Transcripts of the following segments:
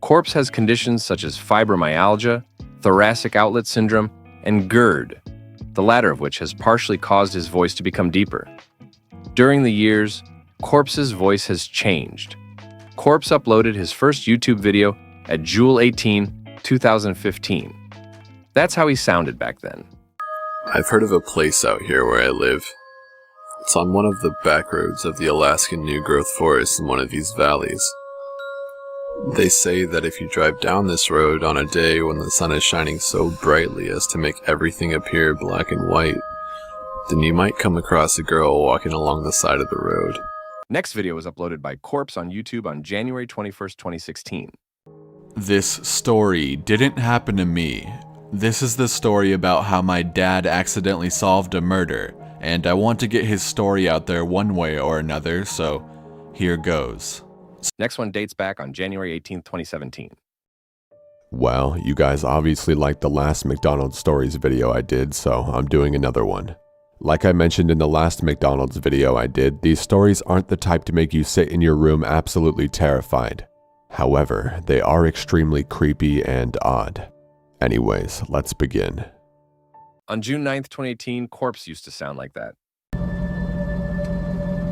Corpse has conditions such as fibromyalgia, thoracic outlet syndrome, and GERD, the latter of which has partially caused his voice to become deeper. During the years, Corpse's voice has changed. Corpse uploaded his first YouTube video at June 18, 2015. That's how he sounded back then. I've heard of a place out here where I live. It's on one of the back roads of the Alaskan new-growth forest in one of these valleys. They say that if you drive down this road on a day when the sun is shining so brightly as to make everything appear black and white, then you might come across a girl walking along the side of the road. Next video was uploaded by Corpse on YouTube on January 21st, 2016. This story didn't happen to me. This is the story about how my dad accidentally solved a murder, and I want to get his story out there one way or another, so here goes. Next one dates back on January 18, 2017. Well, you guys obviously liked the last McDonald's stories video I did, so I'm doing another one. Like I mentioned in the last McDonald's video I did, these stories aren't the type to make you sit in your room absolutely terrified. However, they are extremely creepy and odd. Anyways, let's begin. On June 9th, 2018, Corpse used to sound like that.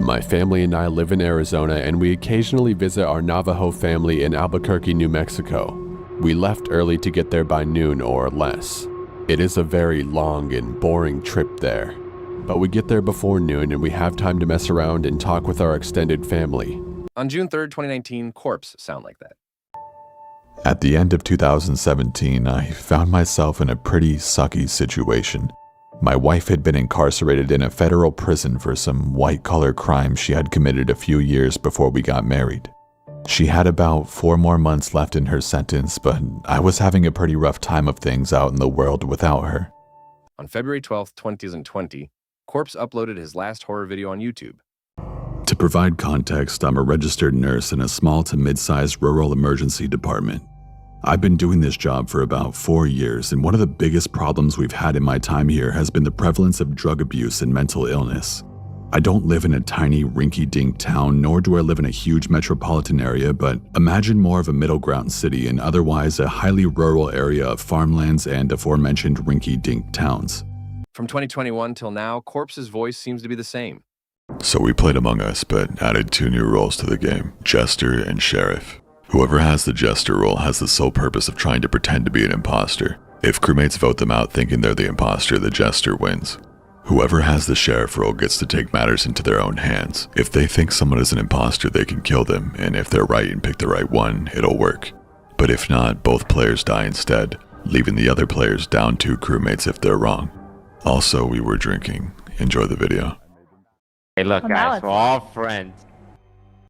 My family and I live in Arizona, and we occasionally visit our Navajo family in Albuquerque, New Mexico. We left early to get there by noon or less. It is a very long and boring trip there, but we get there before noon and we have time to mess around and talk with our extended family. On June 3rd, 2019, Corpse sound like that. At the end of 2017, I found myself in a pretty sucky situation. My wife had been incarcerated in a federal prison for some white-collar crime she had committed a few years before we got married. She had about 4 more months left in her sentence, but I was having a pretty rough time of things out in the world without her. On February 12th, 2020, Corpse uploaded his last horror video on YouTube. To provide context, I'm a registered nurse in a small to mid-sized rural emergency department. I've been doing this job for about 4 years, and one of the biggest problems we've had in my time here has been the prevalence of drug abuse and mental illness. I don't live in a tiny rinky-dink town, nor do I live in a huge metropolitan area, but imagine more of a middle-ground city and otherwise a highly rural area of farmlands and aforementioned rinky-dink towns. From 2021 till now, Corpse's voice seems to be the same. So we played Among Us, but added 2 new roles to the game, Jester and Sheriff. Whoever has the Jester role has the sole purpose of trying to pretend to be an imposter. If crewmates vote them out thinking they're the imposter, the Jester wins. Whoever has the Sheriff role gets to take matters into their own hands. If they think someone is an imposter, they can kill them, and if they're right and pick the right one, it'll work. But if not, both players die instead, leaving the other players down 2 crewmates if they're wrong. Also, we were drinking. Enjoy the video. Hey look guys, we're all friends.